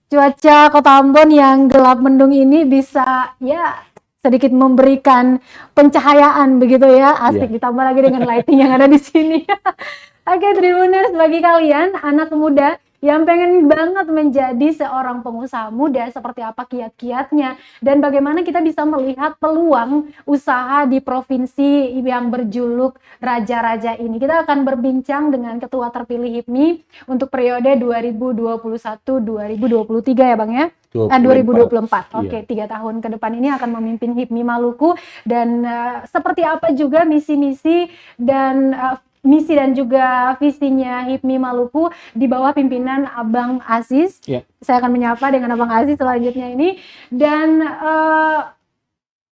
cuaca Kota Ambon yang gelap mendung ini bisa ya sedikit memberikan pencahayaan begitu ya, asik ditambah lagi dengan lighting yang ada di sini. Oke, Tribuners, bagi kalian anak muda yang pengen banget menjadi seorang pengusaha muda, seperti apa kiat-kiatnya dan bagaimana kita bisa melihat peluang usaha di provinsi yang berjuluk Raja-Raja ini. Kita akan berbincang dengan Ketua terpilih HIPMI untuk periode 2021-2023 ya Bang ya? 2024. Oke, 3 tahun ke depan ini akan memimpin HIPMI Maluku dan seperti apa juga misi-misi dan misi dan juga visinya HIPMI Maluku di bawah pimpinan Abang Aziz. Saya akan menyapa dengan Abang Aziz selanjutnya ini. Dan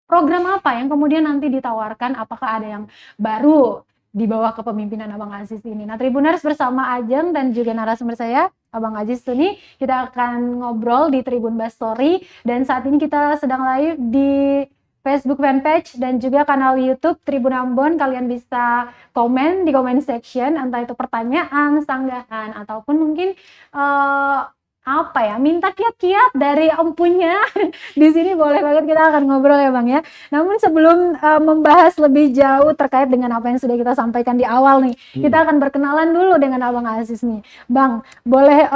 program apa yang kemudian nanti ditawarkan? Apakah ada yang baru di bawah kepemimpinan Abang Aziz ini? Nah, Tribuners, bersama Ajeng dan juga narasumber saya, Abang Aziz Tuni, kita akan ngobrol di Tribun Bas Story. Dan saat ini kita sedang live di Facebook fanpage dan juga kanal YouTube Tribun Ambon. Kalian bisa komen di comment section, entah itu pertanyaan, sanggahan, ataupun mungkin minta kiat-kiat dari empunya. Di sini boleh banget, kita akan ngobrol ya Bang ya. Namun sebelum membahas lebih jauh terkait dengan apa yang sudah kita sampaikan di awal nih, kita akan berkenalan dulu dengan Abang Aziz nih. Bang, boleh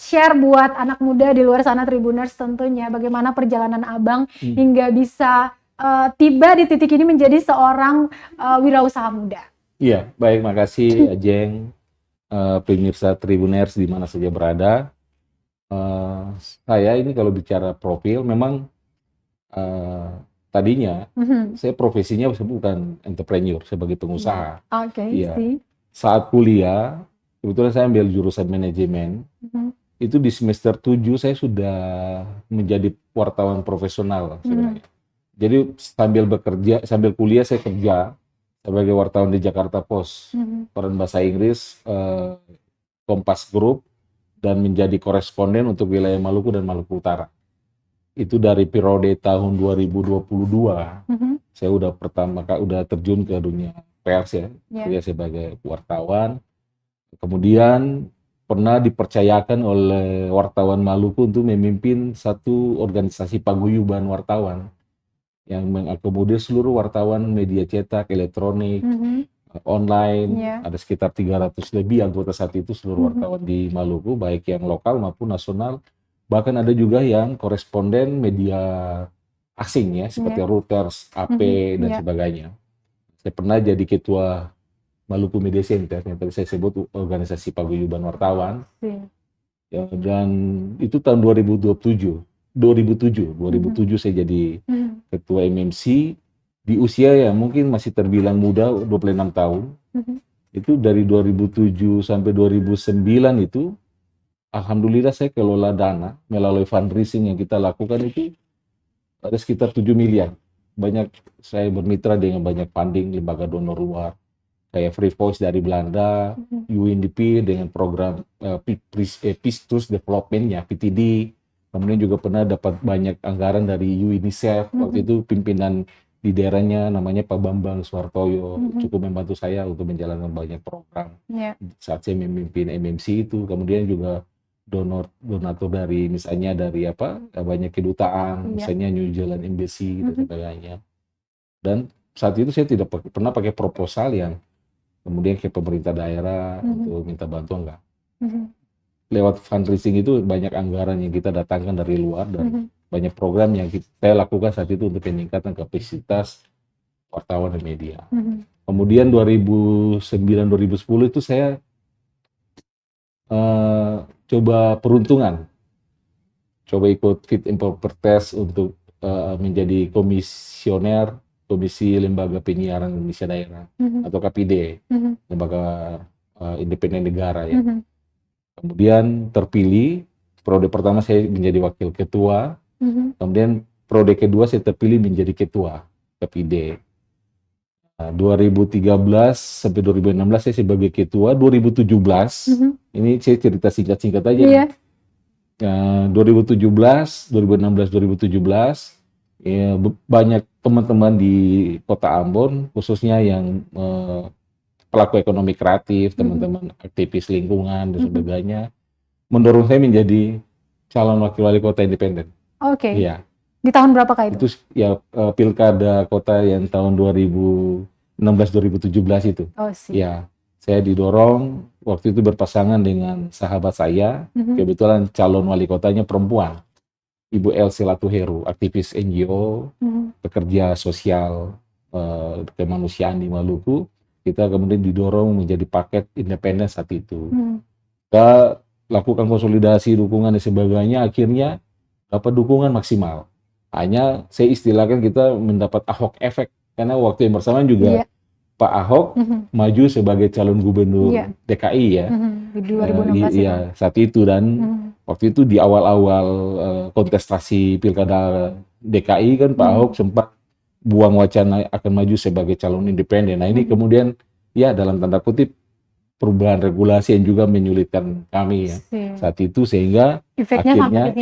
share buat anak muda di luar sana, Tribuners tentunya, bagaimana perjalanan Abang hingga bisa tiba di titik ini menjadi seorang wirausaha muda. Iya, baik, makasih Ajeng, pemirsa Tribuners di mana saja berada. Saya ini kalau bicara profil, memang tadinya saya profesinya bukan entrepreneur, sebagai pengusaha. Saat kuliah, kebetulan saya ambil jurusan manajemen. Itu di semester 7 saya sudah menjadi wartawan profesional sebenarnya. Jadi sambil kuliah saya kerja sebagai wartawan di Jakarta Post, koran bahasa Inggris, Kompas Group, dan menjadi koresponden untuk wilayah Maluku dan Maluku Utara. Itu dari periode tahun 2022, saya udah terjun ke dunia pers ya, sebagai wartawan. Kemudian pernah dipercayakan oleh wartawan Maluku untuk memimpin satu organisasi paguyuban wartawan yang mengakomodir seluruh wartawan media cetak, elektronik, online. Ada sekitar 300 lebih anggota saat itu seluruh wartawan di Maluku, baik yang lokal maupun nasional. Bahkan ada juga yang koresponden media asing ya, seperti Reuters, AP, dan sebagainya. Saya pernah jadi ketua Maluku Media Center, yang tadi saya sebut organisasi paguyuban wartawan. Ya, dan itu tahun 2007 saya jadi ketua MMC di usia yang mungkin masih terbilang muda, 26 tahun. Itu dari 2007 sampai 2009 itu, alhamdulillah saya kelola dana melalui fundraising yang kita lakukan itu ada sekitar 7 miliar. Banyak saya bermitra dengan banyak funding lembaga donor luar, kayak Free Voice dari Belanda, UNDP dengan program Peace Trust Development-nya, PTD. Kemudian juga pernah dapat banyak anggaran dari UNICEF. Waktu itu pimpinan di daerahnya namanya Pak Bambang Suhartoyo, cukup membantu saya untuk menjalankan banyak program. Saat saya memimpin MMC itu, kemudian juga donatur dari misalnya dari banyak kedutaan, misalnya New Zealand Embassy dan sebagainya. Dan saat itu saya tidak pernah pakai proposal yang kemudian ke pemerintah daerah untuk minta bantuan, enggak. Lewat fundraising itu banyak anggaran yang kita datangkan dari luar dan banyak program yang saya lakukan saat itu untuk peningkatan kapasitas wartawan dan media. Kemudian 2009-2010 itu saya coba peruntungan, coba ikut fit and proper test untuk menjadi komisioner Komisi Lembaga Penyiaran Indonesia Daerah atau KPD, Lembaga Independen Negara ya. Kemudian terpilih, periode pertama saya menjadi wakil ketua, kemudian periode kedua saya terpilih menjadi ketua KPD. 2013 sampai 2016 saya sebagai ketua. 2017, ini saya cerita singkat-singkat aja. 2017, 2016, 2017. Ya, banyak teman-teman di Kota Ambon, khususnya yang pelaku ekonomi kreatif, teman-teman aktivis lingkungan dan sebagainya, mendorong saya menjadi calon wakil wali kota independen. Oke. Iya. Di tahun berapa kah itu? Itu ya pilkada kota yang tahun 2016-2017 itu. Oh, sih. Ya, saya didorong waktu itu berpasangan dengan sahabat saya, kebetulan calon wali kotanya perempuan, Ibu Elsie Latuheru, aktivis NGO, pekerja sosial kemanusiaan di Maluku. Kita kemudian didorong menjadi paket independen saat itu. Kita lakukan konsolidasi dukungan dan sebagainya, akhirnya dapat dukungan maksimal. Hanya saya istilahkan kita mendapat Ahok efek, karena waktu yang bersamaan juga Pak Ahok maju sebagai calon gubernur DKI ya, di 2016 ya saat itu, dan waktu itu di awal-awal kontestasi pilkada DKI kan Pak Ahok sempat buang wacana akan maju sebagai calon independen. Nah ini kemudian ya dalam tanda kutip perubahan regulasi yang juga menyulitkan kami ya saat itu, sehingga akhirnya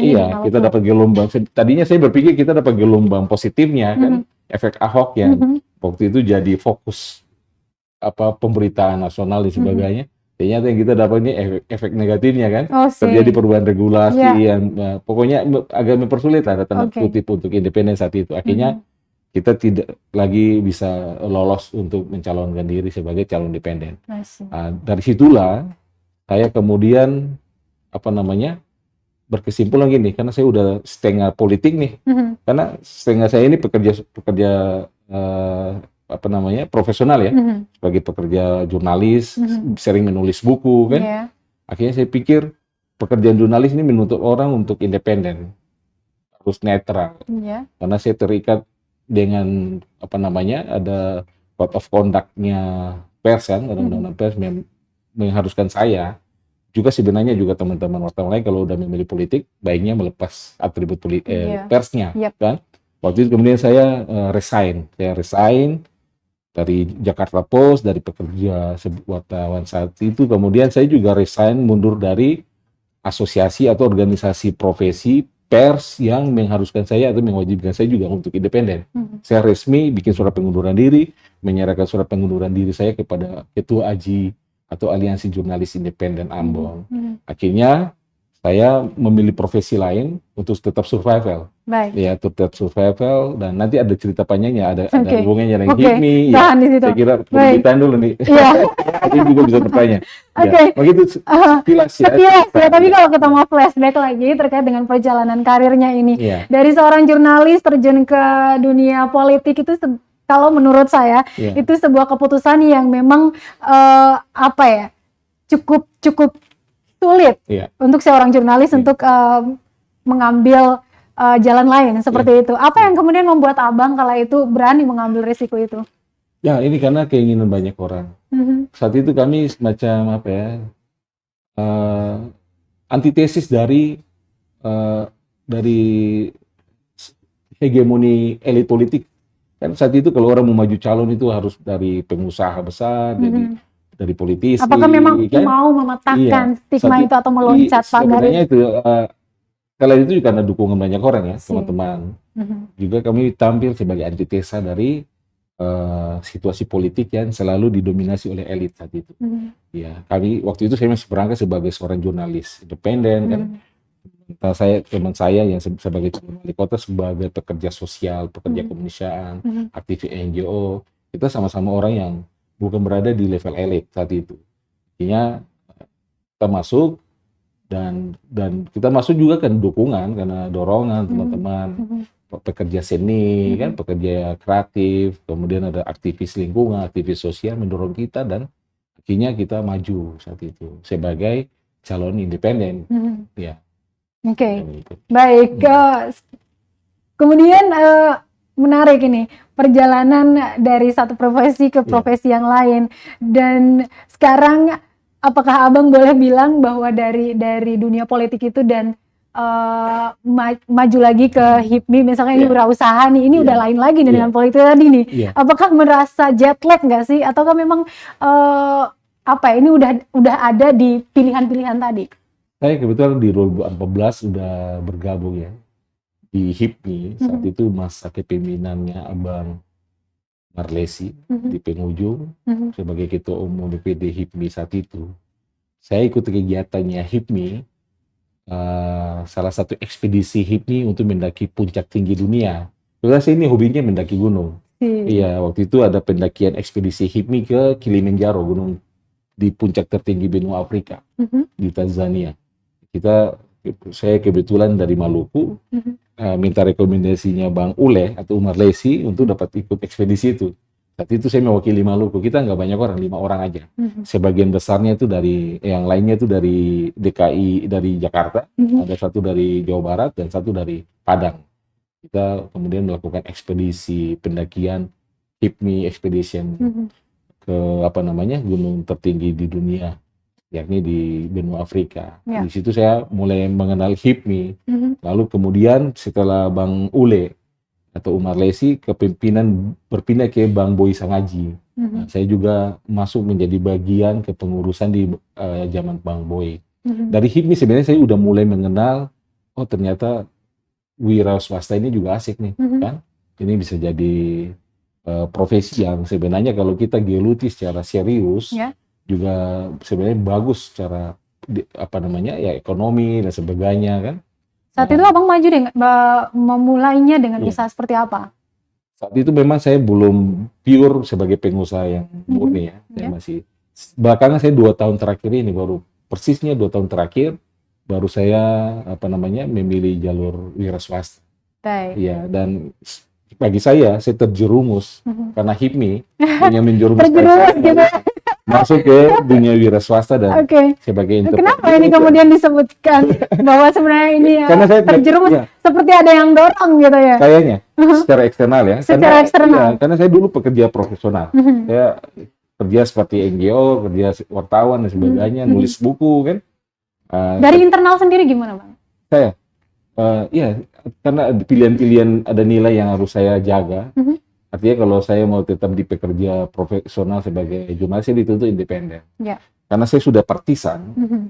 kita dapat gelombang. Tadinya saya berpikir kita dapat gelombang positifnya kan, efek Ahok yang waktu itu jadi fokus pemberitaan nasional dan sebagainya. Ternyata yang kita dapat ini efek negatifnya kan, terjadi perubahan regulasi yang pokoknya agak mempersulit lah tanda kutip untuk independen saat itu. Akhirnya kita tidak lagi bisa lolos untuk mencalonkan diri sebagai calon independen. Dari situlah saya kemudian berkesimpulan gini, karena saya udah setengah politik nih, karena setengah saya ini pekerja profesional ya, sebagai pekerja jurnalis, sering menulis buku kan. Akhirnya saya pikir pekerjaan jurnalis ini menuntut orang untuk independen, harus netral, karena saya terikat dengan ada code of conduct-nya pers kan, undang-undang pers mengharuskan saya juga, sebenarnya juga teman-teman wartawan lain kalau udah memilih politik baiknya melepas atribut persnya kan. Waktu itu kemudian saya resign dari Jakarta Post, dari pekerja wartawan saat itu. Kemudian saya juga resign, mundur dari asosiasi atau organisasi profesi pers yang mengharuskan saya atau mewajibkan saya juga untuk independen. Saya resmi bikin surat pengunduran diri, menyerahkan surat pengunduran diri saya kepada Ketua AJI atau Aliansi Jurnalis Independen Ambon. Akhirnya saya memilih profesi lain untuk tetap survival. Ya, tetap survival, dan nanti ada cerita panjangnya, ada hubungannya dengan HIPMI. Ya, saya kira pembicaraan dulu nih. Ini juga bisa bertanya. Begitu sekilas ya. Tapi kalau kita mau flashback lagi terkait dengan perjalanan karirnya ini, dari seorang jurnalis terjun ke dunia politik itu, kalau menurut saya itu sebuah keputusan yang memang cukup sulit untuk seorang jurnalis untuk mengambil jalan lain seperti itu. Apa yang kemudian membuat Abang kala itu berani mengambil risiko itu? Ya, ini karena keinginan banyak orang. Saat itu kami semacam antitesis dari hegemoni elit politik. Kan saat itu kalau orang mau maju calon itu harus dari pengusaha besar, jadi dari politisi. Apakah memang mau mematahkan stigma itu atau meloncat pagar itu? Sebenarnya itu kalian itu juga karena dukungan banyak orang ya, teman-teman. Juga kami tampil sebagai antitesa dari situasi politik yang selalu didominasi oleh elit saat itu. Ya, kami waktu itu saya masih berangkat sebagai seorang jurnalis independen kan. Teman saya yang sebagai wali kota sebagai pekerja sosial, pekerja kemanusiaan, aktivis NGO, kita sama-sama orang yang bukan berada di level elit saat itu. Artinya kita masuk dan kita masuk juga kan dukungan karena dorongan teman-teman pekerja seni kan, pekerja kreatif, kemudian ada aktivis lingkungan, aktivis sosial mendorong kita, dan akhirnya kita maju saat itu sebagai calon independen. Ya. Baik. Kemudian menarik ini perjalanan dari satu profesi ke profesi yang lain, dan sekarang apakah Abang boleh bilang bahwa dari dunia politik itu dan maju lagi ke HIPMI, misalnya ini wirausaha nih, ini udah lain lagi nih dengan politik tadi nih. Apakah merasa jet lag nggak sih, ataukah memang ini udah ada di pilihan-pilihan tadi? Saya kebetulan di 2014 sudah bergabung ya di HIPMI. Saat itu masa kepemimpinannya Abang Marlesi di penghujung sebagai Ketua Umum DPD HIPMI saat itu. Saya ikut kegiatannya HIPMI salah satu ekspedisi HIPMI untuk mendaki puncak tinggi dunia. Karena saya ini hobinya mendaki gunung. Iya, waktu itu ada pendakian ekspedisi HIPMI ke Kilimanjaro, gunung di puncak tertinggi benua Afrika, di Tanzania. Saya kebetulan dari Maluku, minta rekomendasinya Bang Ule atau Umar Lesi untuk dapat ikut ekspedisi itu. Saat itu saya mewakili Maluku, kita nggak banyak orang, 5 orang aja. Sebagian besarnya itu yang lainnya itu dari DKI, dari Jakarta, ada satu dari Jawa Barat dan satu dari Padang. Kita kemudian melakukan ekspedisi pendakian HIPMI Expedition ke gunung tertinggi di dunia, yakni di benua Afrika. Di situ saya mulai mengenal HIPMI. Lalu kemudian setelah Bang Ule atau Umar Lesi, kepemimpinan berpindah ke Bang Boy Sangaji. Saya juga masuk menjadi bagian kepengurusan di zaman Bang Boy. Dari HIPMI sebenarnya saya udah mulai mengenal, oh ternyata wira swasta ini juga asik nih, kan? Ini bisa jadi profesi yang sebenarnya kalau kita geluti secara serius, juga sebenarnya bagus secara ekonomi dan sebagainya, kan? Saat itu abang maju deh, memulainya dengan usaha seperti apa? Saat itu memang saya belum pure sebagai pengusaha yang murni ya. Saya masih, belakangan saya 2 tahun terakhir ini, persisnya 2 tahun terakhir, baru saya memilih jalur wira swasta. Iya, dan bagi saya terjerumus karena HIPMI yang menjerumuskan saya gitu. Masuk ke dunia wira swasta dan sebagai entrepreneur. Kenapa ini kemudian disebutkan bahwa sebenarnya ini terjerumus seperti ada yang dorong gitu ya? Kayaknya secara eksternal ya. Secara eksternal. Karena saya dulu pekerja profesional. Saya kerja seperti NGO, kerja wartawan dan sebagainya, nulis buku kan. Dari internal sendiri gimana Bang? Saya, karena pilihan-pilihan ada nilai yang harus saya jaga. Artinya kalau saya mau tetap di pekerja profesional sebagai jurnalis, saya dituntut independen. Karena saya sudah partisan,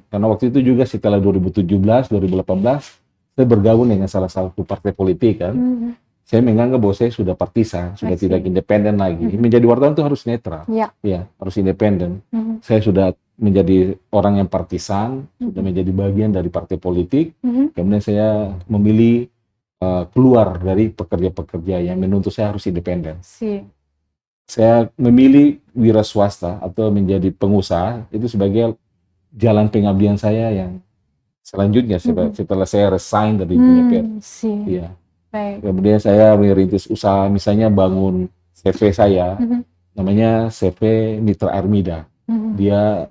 karena waktu itu juga setelah 2017, 2018, saya bergabung dengan salah satu partai politik kan. Saya menganggap bahwa saya sudah partisan, sudah tidak independen lagi. Menjadi wartawan itu harus netral, ya harus independen. Saya sudah menjadi orang yang partisan, sudah menjadi bagian dari partai politik. Kemudian saya memilih keluar dari pekerja-pekerja yang menuntut saya harus independen. Saya memilih wira swasta atau menjadi pengusaha itu sebagai jalan pengabdian saya yang selanjutnya setelah saya resign dari dunia pers. Kemudian saya merintis usaha, misalnya bangun CV saya, namanya CV Mitra Armida. Dia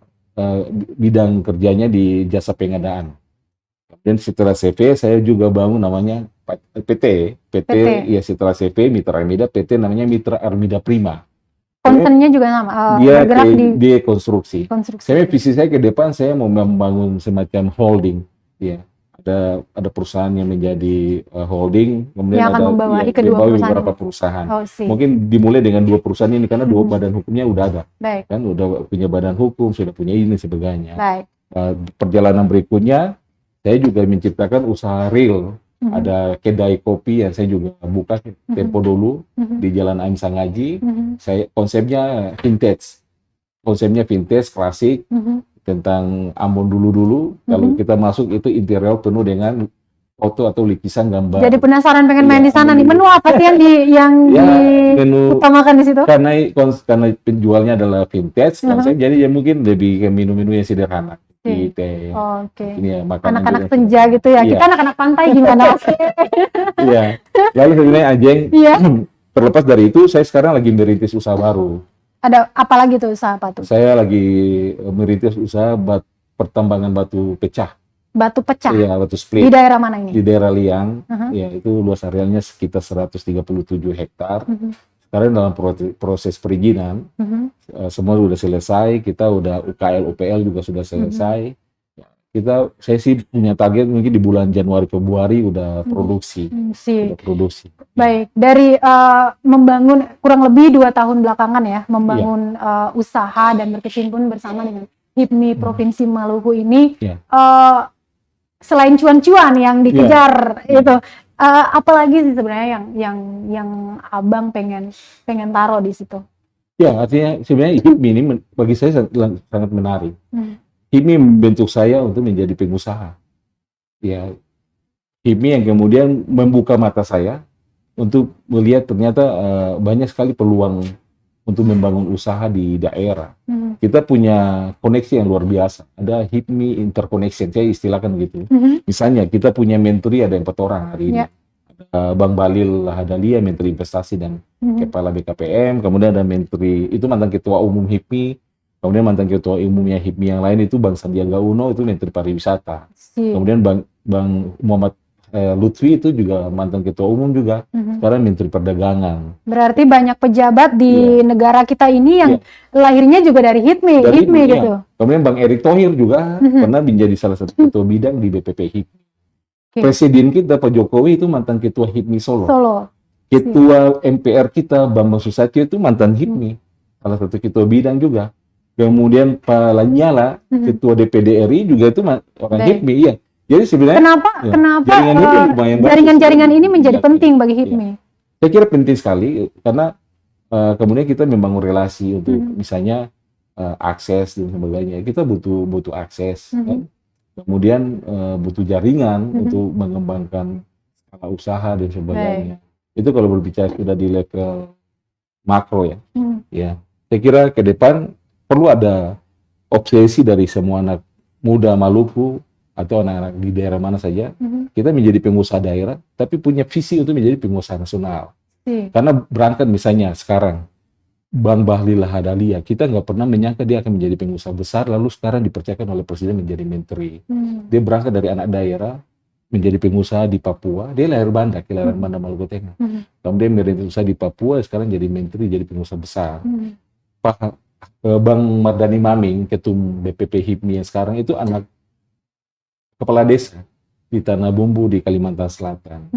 bidang kerjanya di jasa pengadaan. Dan setelah CV saya juga bangun namanya PT ya, setelah CV Mitra Armida, PT namanya Mitra Armida Prima. Concernnya juga sama. Dia konstruksi. Saya visi saya ke depan, saya mau membangun semacam holding. Ya, ada perusahaan yang menjadi holding, kemudian yang akan membawahi kedua beberapa perusahaan. Mungkin dimulai dengan 2 perusahaan ini karena 2 badan hukumnya udah ada. Kan udah punya badan hukum, sudah punya ini sebagainya. Perjalanan berikutnya saya juga menciptakan usaha real. Ada kedai kopi yang saya juga buka tempo dulu di Jalan Aim Sangaji. Saya konsepnya vintage, klasik, tentang Ambon dulu. Kalau kita masuk itu interior penuh dengan foto atau lukisan gambar. Jadi penasaran pengen main di sana nih. Menu apa sih yang diutamakan di situ? Karena penjualnya adalah vintage, konsep, jadi ya mungkin lebih ke menu-menu yang sederhana. Teh. Ini ya, anak-anak senja gitu ya. Kita anak-anak pantai gimana sih? Iya. Lalu sebenarnya Ajeng, terlepas dari itu, saya sekarang lagi merintis usaha baru. Ada apa lagi tuh, usaha apa tuh? Saya lagi merintis usaha pertambangan batu pecah. Batu pecah? Iya, batu split. Di daerah mana ini? Di daerah Liang. Ya, itu luas arealnya sekitar 137 hektar. Sekarang dalam proses perizinan, semua sudah selesai. Kita udah UKL, UPL juga sudah selesai. Saya sih punya target mungkin di bulan Januari Februari udah produksi. Baik, dari membangun kurang lebih 2 tahun belakangan ya, membangun usaha dan berkecimpung bersama dengan HIPMI Provinsi Maluku ini, selain cuan-cuan yang dikejar itu. Apalagi sih sebenarnya yang abang pengen taruh di situ? Ya, artinya sebenarnya HIPMI ini bagi saya sangat menarik. HIPMI membentuk saya untuk menjadi pengusaha. ya HIPMI yang kemudian membuka mata saya untuk melihat ternyata banyak sekali peluang untuk membangun usaha di daerah. Kita punya koneksi yang luar biasa. Ada HIPMI interconnection, saya istilahkan gitu. Misalnya kita punya menteri ada 4 orang hari ini. Bang Balil Lahadalia, Menteri Investasi dan Kepala BKPM, kemudian ada Menteri, itu mantan Ketua Umum HIPMI, kemudian mantan Ketua Umumnya HIPMI yang lain itu Bang Sandiaga Uno, itu Menteri Pariwisata. Kemudian Bang Muhammad Lutfi itu juga mantan Ketua Umum juga, sekarang Menteri Perdagangan. Berarti banyak pejabat di negara kita ini yang lahirnya juga dari HIPMI gitu. Kemudian Bang Erick Thohir juga pernah menjadi salah satu ketua bidang di BPP HIPMI. Presiden kita Pak Jokowi itu mantan Ketua HIPMI Solo. Ketua MPR kita Bambang Susatyo itu mantan HIPMI, salah satu ketua bidang juga. Kemudian Pak Lanyala, Ketua DPD RI juga itu orang HIPMI, iya. Jadi sebenarnya kenapa jaringan-jaringan ini menjadi penting bagi HIPMI? Saya kira penting sekali karena kemudian kita membangun relasi untuk misalnya akses dan sebagainya. Kita butuh akses, kan? Kemudian butuh jaringan untuk mengembangkan skala usaha dan sebagainya. Itu kalau berbicara sudah di level makro ya. Ya, saya kira ke depan perlu ada obsesi dari semua anak muda Maluku atau anak-anak di daerah mana saja, kita menjadi pengusaha daerah, tapi punya visi untuk menjadi pengusaha nasional. Karena berangkat misalnya sekarang, Bang Bahlil Lahadalia, kita nggak pernah menyangka dia akan menjadi pengusaha besar, lalu sekarang dipercayakan oleh Presiden menjadi menteri. Dia berangkat dari anak daerah, menjadi pengusaha di Papua, dia lahir Banda, kelahiran Banda Maluku Tengah. Kemudian merintis usaha di Papua, sekarang jadi menteri, jadi pengusaha besar. Bang Mardani Maming, ketum BPP HIPMI yang sekarang itu anak kepala desa di Tanah Bumbu di Kalimantan Selatan.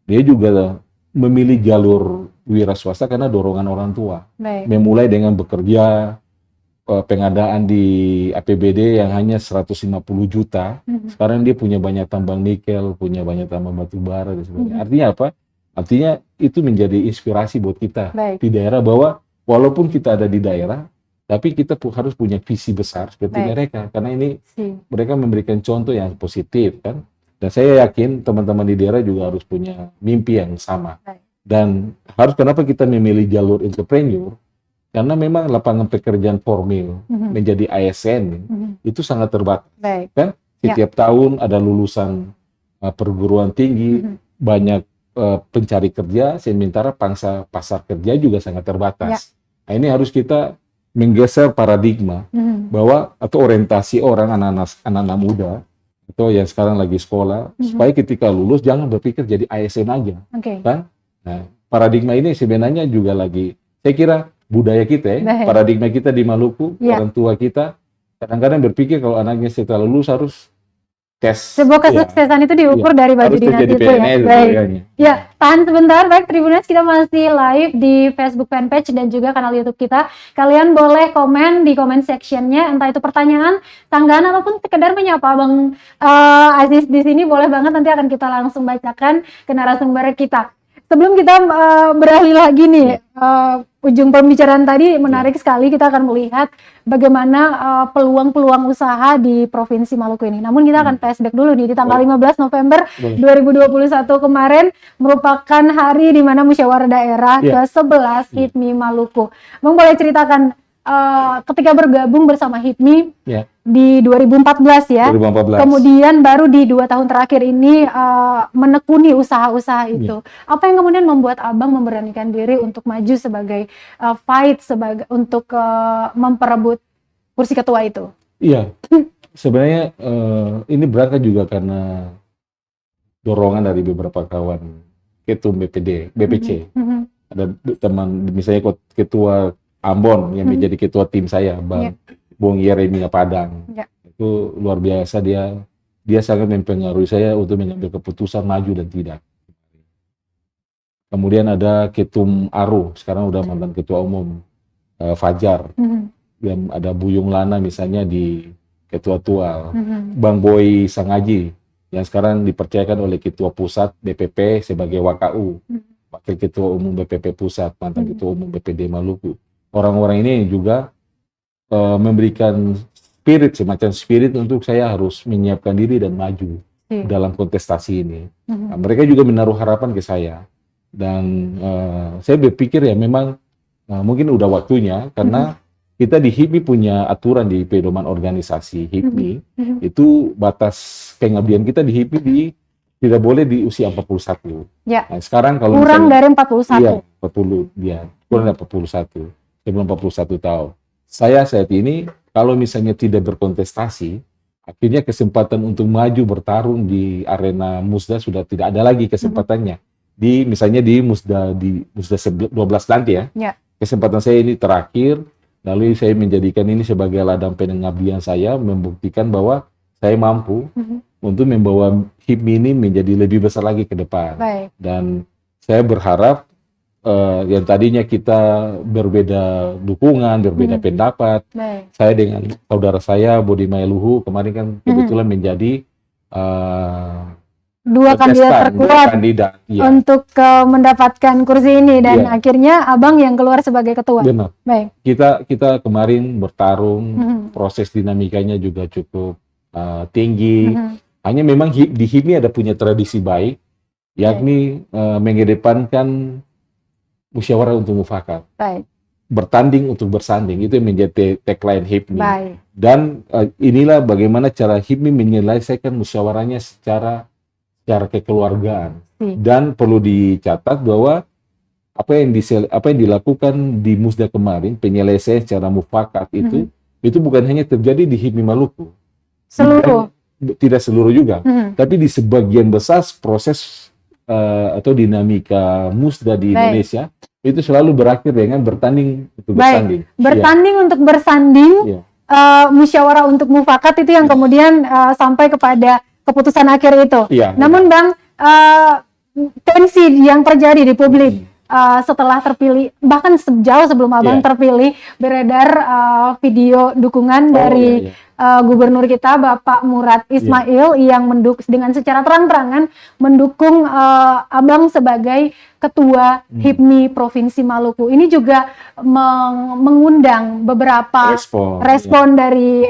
Dia juga memilih jalur wira swasta karena dorongan orang tua. Memulai dengan bekerja pengadaan di APBD yang hanya 150 juta. Sekarang dia punya banyak tambang nikel, punya banyak tambang batu bara dan sebagainya. Artinya apa? Artinya itu menjadi inspirasi buat kita di daerah bahwa walaupun kita ada di daerah, tapi kita harus punya visi besar seperti mereka, karena ini mereka memberikan contoh yang positif kan. Dan saya yakin teman-teman di daerah juga harus punya mimpi yang sama. Dan kenapa kita memilih jalur entrepreneur? Karena memang lapangan pekerjaan formal menjadi ASN itu sangat terbatas. Kan? Setiap tahun ada lulusan perguruan tinggi, banyak pencari kerja, sementara pangsa pasar kerja juga sangat terbatas. Nah, ini harus kita menggeser paradigma bahwa atau orientasi orang anak-anak muda atau yang sekarang lagi sekolah supaya ketika lulus jangan berpikir jadi ASN aja, kan? Nah, paradigma ini sebenarnya juga lagi, saya kira budaya kita paradigma kita di Maluku, orang tua kita kadang-kadang berpikir kalau anaknya setelah lulus harus tes. Sebuah kesuksesan itu diukur dari baju dinas itu ya. Tahan sebentar, baik Tribuners, kita masih live di Facebook fanpage dan juga kanal YouTube kita. Kalian boleh komen di comment sectionnya, entah itu pertanyaan, tanggapan ataupun sekedar menyapa Bang Aziz di sini, boleh banget, nanti akan kita langsung bacakan ke narasumber kita. Sebelum kita beralih lagi nih, ujung pembicaraan tadi menarik sekali, kita akan melihat bagaimana peluang-peluang usaha di Provinsi Maluku ini. Namun kita akan flashback dulu nih, di tanggal 15 November 2021 kemarin merupakan hari di mana musyawarah daerah ke-11 HIPMI Maluku. Bang boleh ceritakan ketika bergabung bersama HIPMI di 2014 ya, 2014. Kemudian baru di 2 tahun terakhir ini menekuni usaha-usaha itu. Apa yang kemudian membuat Abang memberanikan diri untuk maju sebagai untuk memperebut kursi ketua itu? Iya, sebenarnya ini berangkat juga karena dorongan dari beberapa kawan ketum BPC. Ada teman, misalnya ketua Ambon yang menjadi ketua tim saya, Bung Yeremia Padang. Itu luar biasa, dia sangat mempengaruhi saya untuk mengambil keputusan maju dan tidak. Kemudian ada Ketum Aru, sekarang udah mantan ketua umum, Fajar. Dan ada Buyung Lana misalnya di ketua Tual. Bang Boy Sangaji yang sekarang dipercayakan oleh ketua pusat BPP sebagai WKU, wakil ketua umum BPP pusat, mantan ketua umum BPD Maluku. Orang-orang ini juga memberikan semacam spirit untuk saya harus menyiapkan diri dan maju. dalam kontestasi ini. Nah, mereka juga menaruh harapan ke saya. Dan saya berpikir ya memang mungkin udah waktunya, karena kita di HIPMI punya aturan di pedoman organisasi HIPMI, itu batas pengabdian kita di HIPMI tidak boleh di usia 41. Ya. Nah, sekarang kalau kurang misalnya, dari 41. Iya, 40, ya, kurang dari 41. Sebelum 41 tahun. Saya saat ini, kalau misalnya tidak berkontestasi, akhirnya kesempatan untuk maju bertarung di arena Musda sudah tidak ada lagi kesempatannya. Misalnya di Musda 12 nanti ya. Kesempatan saya ini terakhir. Lalu saya menjadikan ini sebagai ladang pengabdian saya, membuktikan bahwa saya mampu untuk membawa HIPMI ini menjadi lebih besar lagi ke depan. Dan saya berharap yang tadinya kita berbeda dukungan, berbeda pendapat, saya dengan saudara saya Bodi Luhu kemarin kan kebetulan menjadi dua kandidat terkuat untuk mendapatkan kursi ini, dan akhirnya Abang yang keluar sebagai ketua. Benar. Baik. Kita kemarin bertarung, proses dinamikanya juga cukup tinggi. Hanya memang di HIPMI ada punya tradisi baik, yakni mengedepankan musyawarah untuk mufakat. Bertanding untuk bersanding, itu yang menjadi tagline HIPMI. Dan inilah bagaimana cara HIPMI menyelesaikan musyawarahnya secara kekeluargaan. Dan perlu dicatat bahwa apa yang dilakukan di Musda kemarin, penyelesaian secara mufakat itu bukan hanya terjadi di HIPMI Maluku. Seluruh. Tidak seluruh juga. Tapi di sebagian besar proses atau dinamika Musda di Indonesia itu selalu berakhir dengan bertanding untuk bersanding. Bertanding untuk bersanding, musyawarah untuk mufakat itu yang kemudian sampai kepada keputusan akhir itu. Namun Bang, tensi yang terjadi di publik setelah terpilih, bahkan jauh sebelum Abang terpilih, beredar video dukungan dari gubernur kita Bapak Murad Ismail yang dengan secara terang-terangan mendukung Abang sebagai ketua HIPMI Provinsi Maluku. Ini juga mengundang beberapa respon dari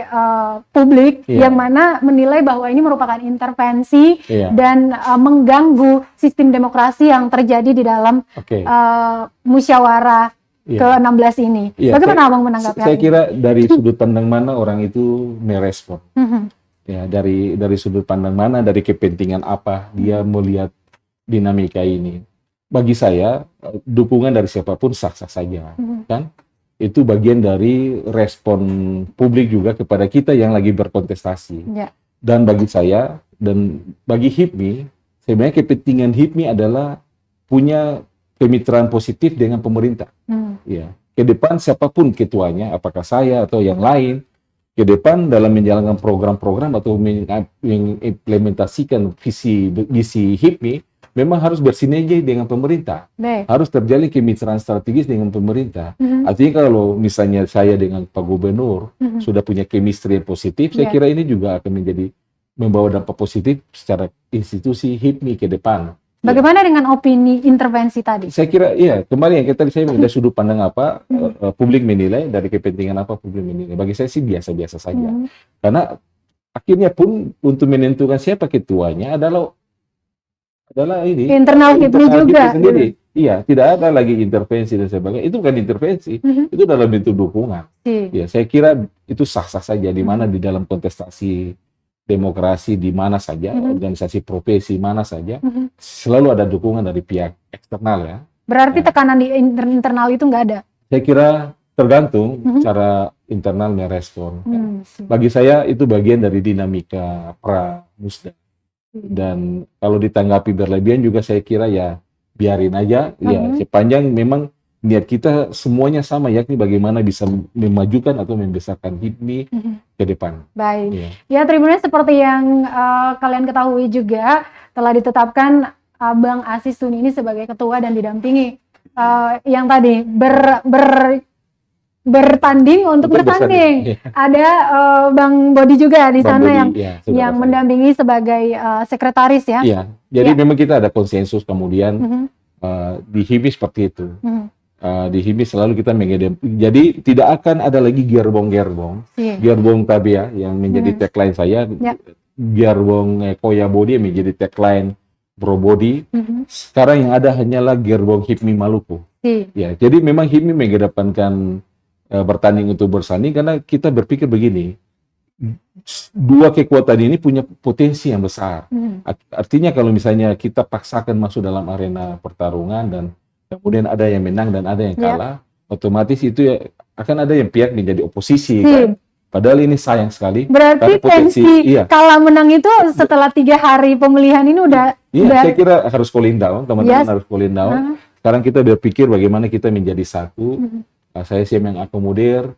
publik yang mana menilai bahwa ini merupakan intervensi dan mengganggu sistem demokrasi yang terjadi di dalam musyawarah ke-16 ini. Bagaimana Abang menanggapi hal ini? Saya kira dari sudut pandang mana orang itu merespon. Dari sudut pandang mana, dari kepentingan apa dia melihat dinamika ini. Bagi saya, dukungan dari siapapun sah-sah saja, kan? Itu bagian dari respon publik juga kepada kita yang lagi berkontestasi. Dan bagi saya, dan bagi HIPMI, sebenarnya kepentingan HIPMI adalah punya kemitraan positif dengan pemerintah. Ke depan siapapun ketuanya, apakah saya atau yang lain, ke depan dalam menjalankan program-program atau mengimplementasikan visi HIPMI, memang harus bersinergi dengan pemerintah. Harus terjalin kemitraan strategis dengan pemerintah. Artinya kalau misalnya saya dengan Pak Gubernur sudah punya chemistry yang positif, saya kira ini juga akan membawa dampak positif secara institusi HIPMI ke depan. Bagaimana dengan opini intervensi tadi? Saya kira kemarin yang tadi saya dari sudut pandang apa publik menilai, dari kepentingan apa publik menilai. Bagi saya sih biasa-biasa saja. Karena akhirnya pun untuk menentukan siapa ketuanya adalah ini internal HIPMI juga. Sendiri. Tidak ada lagi intervensi dan sebagainya. Itu bukan intervensi, itu dalam bentuk dukungan. Saya kira itu sah-sah saja di mana di dalam kontestasi demokrasi di mana saja, organisasi profesi mana saja, selalu ada dukungan dari pihak eksternal ya. Berarti tekanan di internal itu nggak ada? Saya kira tergantung cara internal merespon. Bagi saya itu bagian dari dinamika pra-musda. Dan kalau ditanggapi berlebihan juga saya kira biarin aja. Sepanjang memang niat kita semuanya sama, yakni bagaimana bisa memajukan atau membesarkan HIPMI ke depan. Baik. Ya, Tribuners, seperti yang kalian ketahui juga telah ditetapkan Abang Asis Tuni ini sebagai ketua dan didampingi yang tadi bertanding untuk bertanding. Ada Bang Bodi juga di sana yang mendampingi sebagai sekretaris ya. Jadi memang kita ada konsensus kemudian di HIPMI seperti itu. Di HIPMI selalu kita jadi tidak akan ada lagi gerbong-gerbong. Gerbong tadi yang menjadi tagline saya. gerbong Koya Bodi yang menjadi tagline Bro Bodi. Sekarang yang ada hanyalah gerbong HIPMI Maluku. Ya, jadi memang HIPMI mengedepankan bertanding untuk bersanding karena kita berpikir begini, dua kekuatan ini punya potensi yang besar. Artinya kalau misalnya kita paksakan masuk dalam arena pertarungan dan kemudian ada yang menang dan ada yang kalah, otomatis itu ya akan ada yang pihak menjadi oposisi kan? Padahal ini sayang sekali. Berarti potensi kalah menang itu setelah 3 hari pemilihan ini udah saya kira harus cooling down, teman-teman harus cooling down. Sekarang kita berpikir bagaimana kita menjadi satu. Saya siap mengakomodir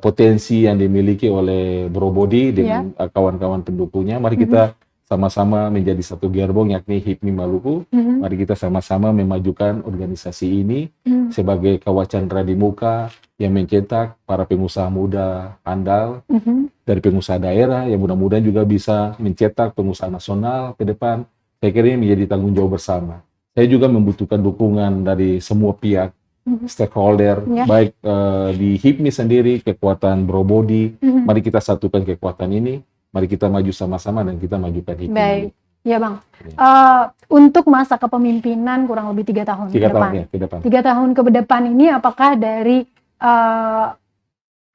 potensi yang dimiliki oleh Bro Bodi dengan kawan-kawan pendukungnya. Mari kita sama-sama menjadi satu gerbong, yakni HIPMI Maluku. Mari kita sama-sama memajukan organisasi ini sebagai kawah candra di muka yang mencetak para pengusaha muda handal dari pengusaha daerah yang mudah-mudahan juga bisa mencetak pengusaha nasional ke depan. Saya kira ini menjadi tanggung jawab bersama. Saya juga membutuhkan dukungan dari semua pihak, stakeholder, baik di HIPMI sendiri, kekuatan Bro Bodi. Mari kita satukan kekuatan ini, mari kita maju sama-sama dan kita majukan HIPMI. Baik, ya Bang. Untuk masa kepemimpinan kurang lebih 3 tahun ke depan. 3 tahun ke depan ini apakah dari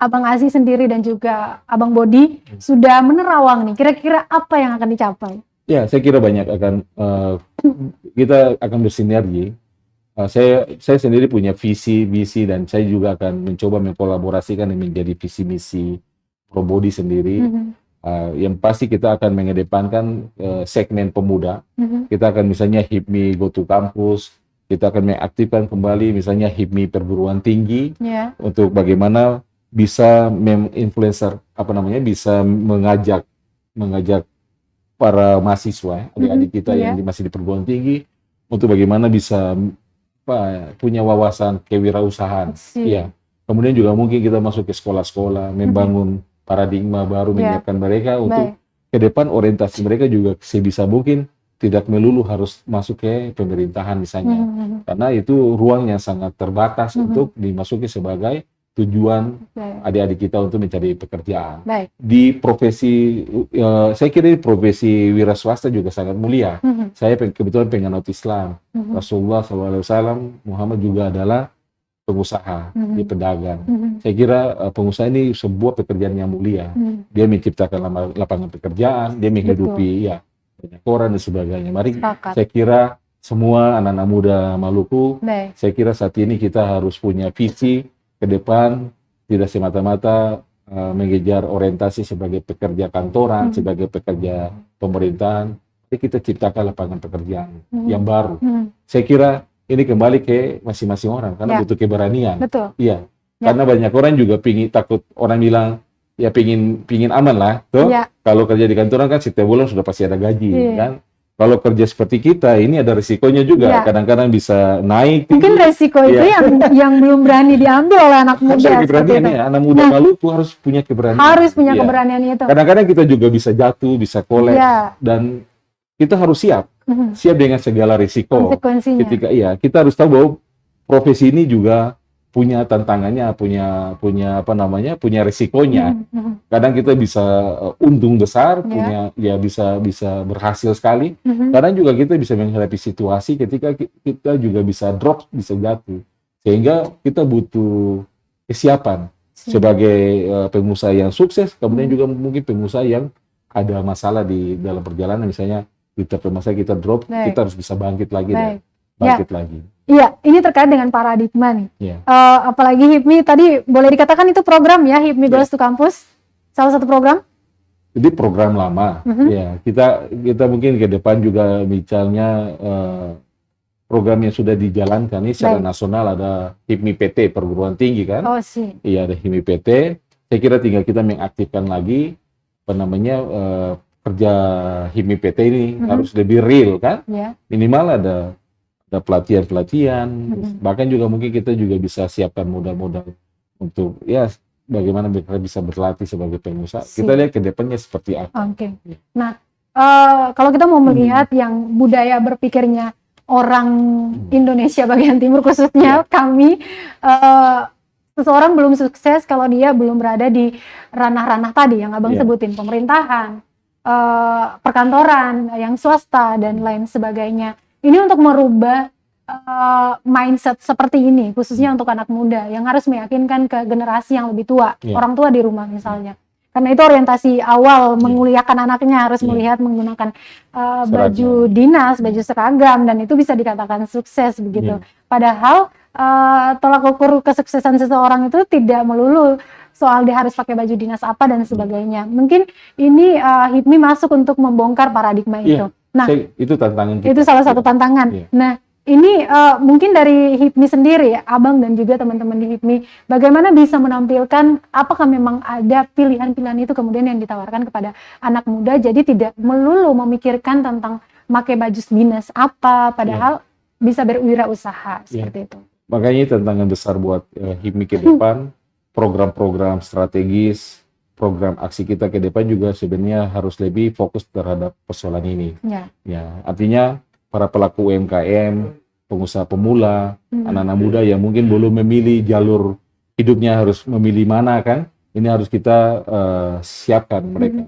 Abang Aziz sendiri dan juga Abang Bodi sudah menerawang nih, kira-kira apa yang akan dicapai? Ya, saya kira banyak kita akan bersinergi. Saya sendiri punya visi, misi, dan saya juga akan mencoba mengkolaborasikan dan menjadi visi misi Bro Bodi sendiri. Yang pasti kita akan mengedepankan segmen pemuda. Kita akan misalnya HIPMI Go to Campus, kita akan mengaktifkan kembali misalnya HIPMI perguruan tinggi untuk bagaimana bisa menginfluencer bisa mengajak para mahasiswa, adik-adik kita yang masih di perguruan tinggi untuk bagaimana bisa punya wawasan kewirausahaan. Kemudian juga mungkin kita masuk ke sekolah-sekolah, membangun paradigma baru, menyiapkan mereka untuk ke depan orientasi mereka juga sebisa mungkin tidak melulu harus masuk ke pemerintahan misalnya. Karena itu ruang yang sangat terbatas untuk dimasuki sebagai tujuan adik-adik kita untuk mencari pekerjaan. Di profesi, saya kira profesi wira swasta juga sangat mulia. Saya kebetulan penganut Islam. Rasulullah SAW, Muhammad juga adalah pengusaha, dia pedagang. Saya kira pengusaha ini sebuah pekerjaan yang mulia. Dia menciptakan lapangan pekerjaan, dia menghidupi banyak orang dan sebagainya. Mari saya kira semua anak-anak muda Maluku, saya kira saat ini kita harus punya visi ke depan, tidak semata-mata mengejar orientasi sebagai pekerja kantoran, sebagai pekerja pemerintahan. Jadi kita ciptakan lapangan pekerjaan yang baru. Saya kira ini kembali ke masing-masing orang karena butuh keberanian. Iya. Karena banyak orang juga takut orang bilang ya pingin aman lah, tuh. Kalau kerja di kantoran kan setiap bulan sudah pasti ada gaji, kan? Kalau kerja seperti kita, ini ada risikonya juga. Kadang-kadang bisa naik. Mungkin resiko itu yang belum berani diambil oleh anak muda. Anak muda Maluku harus punya keberanian. Harus punya keberanian itu. Kadang-kadang kita juga bisa jatuh, bisa kolaps, dan kita harus siap dengan segala risiko. Ketika kita harus tahu bahwa profesi ini juga punya tantangannya, punya risikonya. Kadang kita bisa untung besar, bisa berhasil sekali. Kadang juga kita bisa menghadapi situasi ketika kita juga bisa drop, bisa jatuh. Sehingga kita butuh kesiapan sebagai pengusaha yang sukses, kemudian juga mungkin pengusaha yang ada masalah di dalam perjalanan, misalnya kita drop, kita harus bisa bangkit lagi dan bangkit lagi. Iya, ini terkait dengan paradigma nih. Apalagi HIPMI tadi boleh dikatakan itu program ya, HIPMI Goes to Campus, salah satu program. Jadi program lama. Kita mungkin ke depan juga misalnya program yang sudah dijalankan ini secara nasional, ada HIPMI PT perguruan tinggi kan? Iya, ada HIPMI PT. Saya kira tinggal kita mengaktifkan lagi kerja HIPMI PT ini harus lebih real kan? Minimal ada pelatihan-pelatihan, bahkan juga mungkin kita juga bisa siapkan modal-modal untuk bagaimana mereka bisa berlatih sebagai pengusaha. Kita lihat ke depannya seperti apa. Nah, kalau kita mau melihat yang budaya berpikirnya orang Indonesia bagian timur khususnya kami, seseorang belum sukses kalau dia belum berada di ranah-ranah tadi yang Abang sebutin, pemerintahan, perkantoran, yang swasta dan lain sebagainya. Ini untuk merubah mindset seperti ini, khususnya untuk anak muda yang harus meyakinkan ke generasi yang lebih tua, orang tua di rumah misalnya. Karena itu orientasi awal menguliakan anaknya harus melihat menggunakan baju dinas, baju seragam, dan itu bisa dikatakan sukses begitu. Padahal tolak ukur kesuksesan seseorang itu tidak melulu soal dia harus pakai baju dinas apa dan sebagainya. Mungkin ini HIPMI masuk untuk membongkar paradigma itu. Nah, itu tantangan kita. Itu salah satu tantangan. Nah, ini mungkin dari HIPMI sendiri, Abang dan juga teman-teman di HIPMI, bagaimana bisa menampilkan apakah memang ada pilihan-pilihan itu kemudian yang ditawarkan kepada anak muda, jadi tidak melulu memikirkan tentang pakai baju dinas apa, padahal bisa berwirausaha seperti itu. Makanya tantangan besar buat HIPMI ke depan, program-program strategis, program aksi kita ke depan juga sebenarnya harus lebih fokus terhadap persoalan ini. Artinya para pelaku UMKM, pengusaha pemula, anak-anak muda yang mungkin belum memilih jalur hidupnya harus memilih mana kan, ini harus kita siapkan mereka.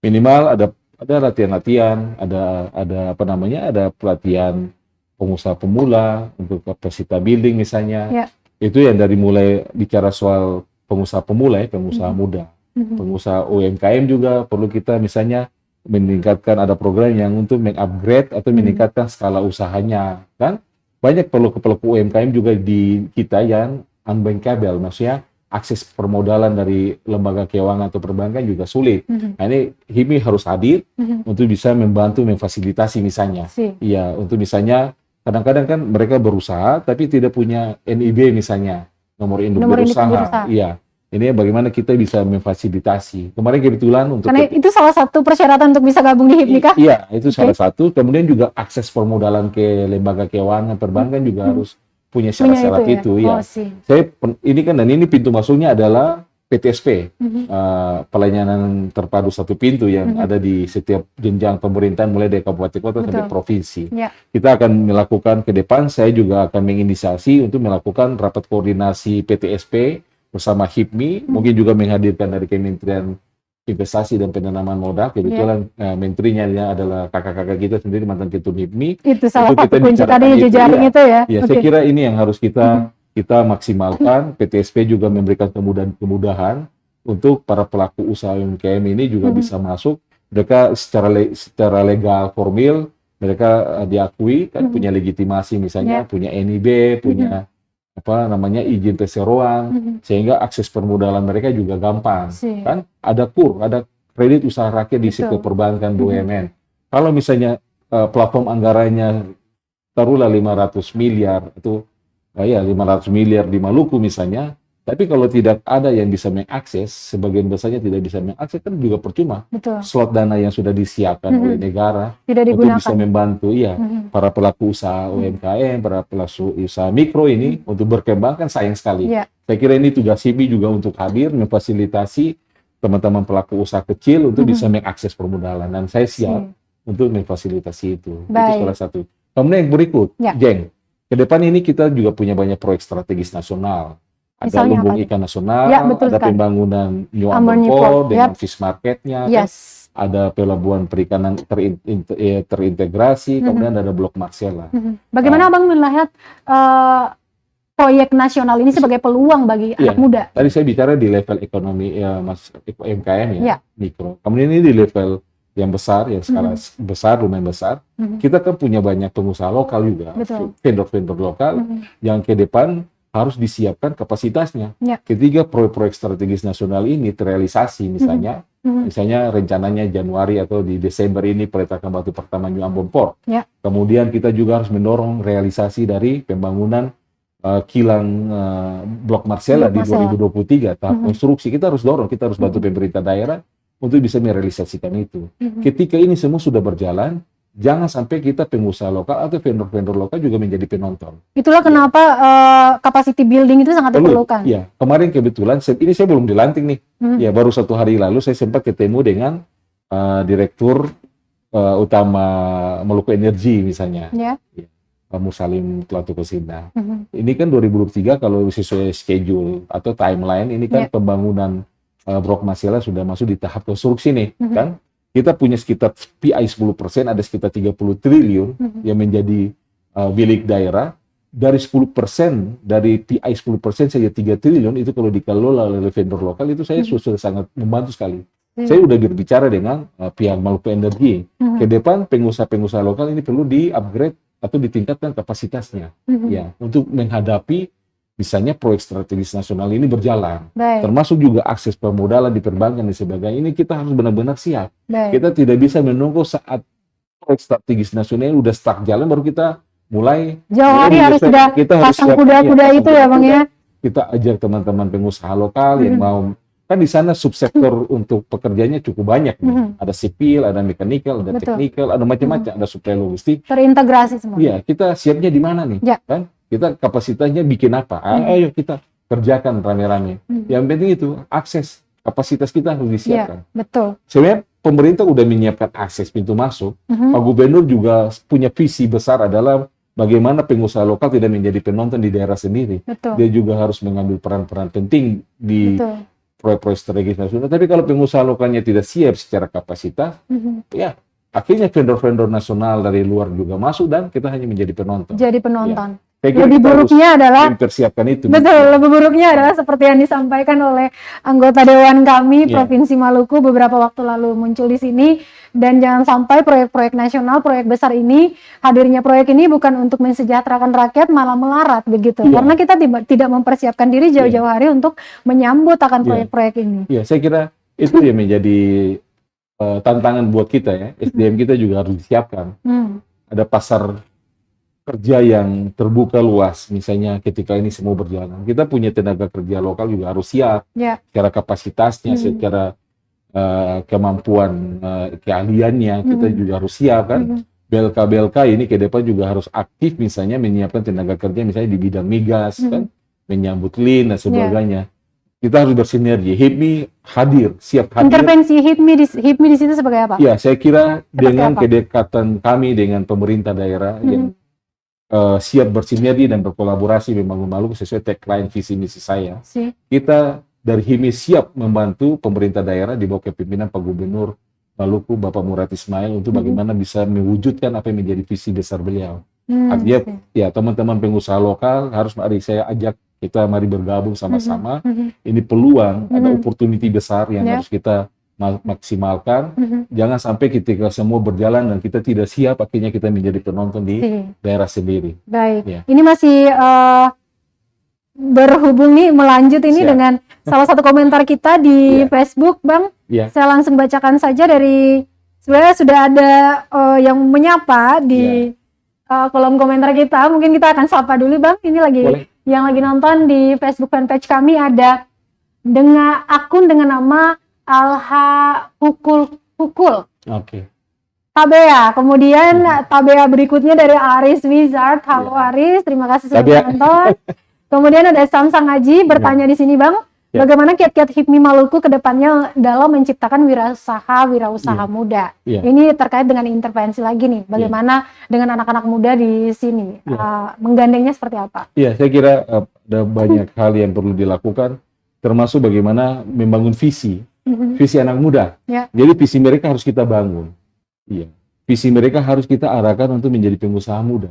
Minimal ada latihan-latihan, ada pelatihan pengusaha pemula untuk kapasitas building misalnya. Itu yang dari mulai bicara soal pengusaha pemula pengusaha muda, pengusaha UMKM juga perlu kita misalnya meningkatkan, ada program yang untuk mengupgrade atau meningkatkan skala usahanya kan. Banyak pelaku UMKM juga di kita yang unbankable, maksudnya akses permodalan dari lembaga keuangan atau perbankan juga sulit. Nah, ini HIPMI harus hadir untuk bisa membantu memfasilitasi misalnya. Untuk misalnya kadang-kadang kan mereka berusaha tapi tidak punya NIB misalnya, nomor induk berusaha. Ini bagaimana kita bisa memfasilitasi. Kemarin kebetulan untuk... Karena itu salah satu persyaratan untuk bisa gabung di HIPMI kah? Iya, itu salah satu. Kemudian juga akses permodalan ke lembaga keuangan, perbankan juga harus punya syarat-syarat itu. Ini kan, dan ini pintu masuknya adalah PTSP, pelayanan terpadu satu pintu yang ada di setiap jenjang pemerintahan mulai dari kabupaten kota sampai provinsi. Kita akan melakukan ke depan, saya juga akan menginisiasi untuk melakukan rapat koordinasi PTSP bersama HIPMI, mungkin juga menghadirkan dari Kementerian Investasi dan Penanaman Modal. Kebetulan menterinya adalah kakak-kakak kita sendiri, mantan ketum HIPMI. Itu salah satu kunci tadi jejaring itu ya. Saya kira ini yang harus kita maksimalkan. PTSP juga memberikan kemudahan untuk para pelaku usaha UMKM ini juga bisa masuk. Mereka secara legal formil mereka diakui kan, punya legitimasi misalnya, punya NIB, punya izin perseroan, sehingga akses permodalan mereka juga gampang. Kan ada ada kredit usaha rakyat di sektor perbankan BUMN. Kalau misalnya platform anggarannya taruhlah 500 miliar itu 500 miliar di Maluku misalnya, tapi kalau tidak ada yang bisa mengakses, sebagian besarnya tidak bisa mengakses, kan juga percuma. Slot dana yang sudah disiapkan oleh negara tidak untuk bisa membantu para pelaku usaha UMKM, para pelaku usaha mikro ini untuk berkembang kan sayang sekali. Saya kira ini tugas HIPMI juga untuk hadir memfasilitasi teman-teman pelaku usaha kecil untuk bisa mengakses permodalan, dan saya siap untuk memfasilitasi itu. Itu salah satu. Kemudian yang berikut, Jeng, ke depan ini kita juga punya banyak proyek strategis nasional. Ada lumbung ikan nasional, ada pembangunan New Ambon Port dengan fish marketnya, ada pelabuhan perikanan terintegrasi, kemudian ada Blok Marcella. Bagaimana Abang melihat proyek nasional ini sebagai peluang bagi anak muda? Tadi saya bicara di level ekonomi UMKM mikro. Kemudian ini di level yang besar, yang skala besar, lumayan besar. Kita kan punya banyak pengusaha lokal juga, vendor-vendor lokal yang ke depan harus disiapkan kapasitasnya. Ketika proyek-proyek strategis nasional ini terrealisasi, misalnya rencananya Januari atau di Desember ini peletakan batu pertama New Ambon Port. Kemudian kita juga harus mendorong realisasi dari pembangunan kilang Blok Marcella di 2023 tahap konstruksi. Kita harus dorong, kita harus bantu pemerintah daerah untuk bisa merealisasikan itu. Ketika ini semua sudah berjalan, jangan sampai kita pengusaha lokal atau vendor-vendor lokal juga menjadi penonton. Itulah kenapa capacity building itu sangat diperlukan. Kemarin kebetulan, ini saya belum dilantik nih. Baru 1 hari lalu saya sempat ketemu dengan Direktur Utama Maluku Energi misalnya. Pak Musalim Tlatukosinda. Ini kan 2023 kalau sesuai schedule atau timeline, ini kan pembangunan Blok Marcella sudah masuk di tahap konstruksi nih, kan? kita punya sekitar PI 10%, ada sekitar 30 triliun yang menjadi milik daerah. Dari 10%, dari PI 10% saja 3 triliun, itu kalau dikelola oleh vendor lokal, itu saya sudah sangat membantu sekali. Saya sudah berbicara dengan pihak Maluku Energi. Ke depan pengusaha-pengusaha lokal ini perlu di-upgrade atau ditingkatkan kapasitasnya, ya, untuk menghadapi misalnya proyek strategis nasional ini berjalan. Termasuk juga akses permodalan di perbankan dan sebagainya. Ini kita harus benar-benar siap. Kita tidak bisa menunggu saat proyek strategis nasional udah start jalan baru kita mulai. Jauh hari harus sudah pasang kuda-kuda itu ya Bang ya. Kita ajak teman-teman pengusaha lokal yang mau, kan di sana subsektor untuk pekerjanya cukup banyak. Ada sipil, ada mekanikal, ada teknikal, ada macam-macam, ada suplai logistik. Terintegrasi semua. Iya, kita siapnya di mana nih? Kan? Kita kapasitasnya bikin apa? Ayo kita kerjakan rame-rame. Yang penting itu akses, kapasitas kita harus disiapkan. Betul. Sebenarnya pemerintah udah menyiapkan akses pintu masuk. Pak Gubernur juga punya visi besar adalah bagaimana pengusaha lokal tidak menjadi penonton di daerah sendiri. Dia juga harus mengambil peran-peran penting di proyek-proyek strategis nasional. Tapi kalau pengusaha lokalnya tidak siap secara kapasitas, ya akhirnya vendor-vendor nasional dari luar juga masuk dan kita hanya menjadi penonton. Jadi penonton. Ya. Lebih buruknya adalah mempersiapkan itu. Betul, lebih buruknya adalah seperti yang disampaikan oleh anggota dewan kami Provinsi Maluku beberapa waktu lalu muncul di sini. Dan jangan sampai proyek-proyek nasional, proyek besar ini, hadirnya proyek ini bukan untuk mensejahterakan rakyat, malah melarat begitu. Karena kita tidak mempersiapkan diri jauh-jauh hari untuk menyambut akan proyek-proyek ini. Iya, saya kira itu yang menjadi tantangan buat kita ya. SDM kita juga harus disiapkan. Ada pasar kerja yang terbuka luas, misalnya ketika ini semua berjalan. Kita punya tenaga kerja lokal juga harus siap, secara kapasitasnya, secara kemampuan keahliannya, kita juga harus siap kan. BLK ini ke depan juga harus aktif, misalnya menyiapkan tenaga kerja misalnya di bidang migas, kan, menyambut LIN dan sebagainya. Kita harus bersinergi. HIPMI hadir, siap hadir. Intervensi HIPMI di situ sebagai apa? Ya, saya kira dengan kedekatan kami dengan pemerintah daerah yang siap bersinergi dan berkolaborasi membangun Maluku sesuai tagline visi misi saya. Kita dari HIMI siap membantu pemerintah daerah di bawah kepemimpinan Pak Gubernur Maluku Bapak Murad Ismail untuk bagaimana bisa mewujudkan apa yang menjadi visi besar beliau. Artinya ya teman-teman pengusaha lokal harus mari saya ajak kita mari bergabung sama-sama. Ini peluang, ada opportunity besar yang harus kita maksimalkan. Jangan sampai ketika semua berjalan dan kita tidak siap, akhirnya kita menjadi penonton di daerah sendiri. Baik, ini masih berhubung nih, melanjut ini dengan salah satu komentar kita di Facebook, Bang. Saya langsung bacakan saja dari, sebenarnya sudah ada yang menyapa di kolom komentar kita. Mungkin kita akan sapa dulu, Bang. Ini lagi yang lagi nonton di Facebook fanpage kami ada dengan akun dengan nama Alha Hukul. Tabea. Kemudian Tabea berikutnya dari Aris Wizard. Halo Aris, terima kasih sudah menonton. Kemudian ada Samsang Haji bertanya di sini, Bang, bagaimana kiat-kiat HIPMI Maluku ke depannya dalam menciptakan wirausaha muda. Ini terkait dengan intervensi lagi nih, bagaimana dengan anak-anak muda di sini, menggandengnya seperti apa? Iya, saya kira ada banyak hal yang perlu dilakukan, termasuk bagaimana membangun visi anak muda. Jadi visi mereka harus kita bangun. Visi mereka harus kita arahkan untuk menjadi pengusaha muda.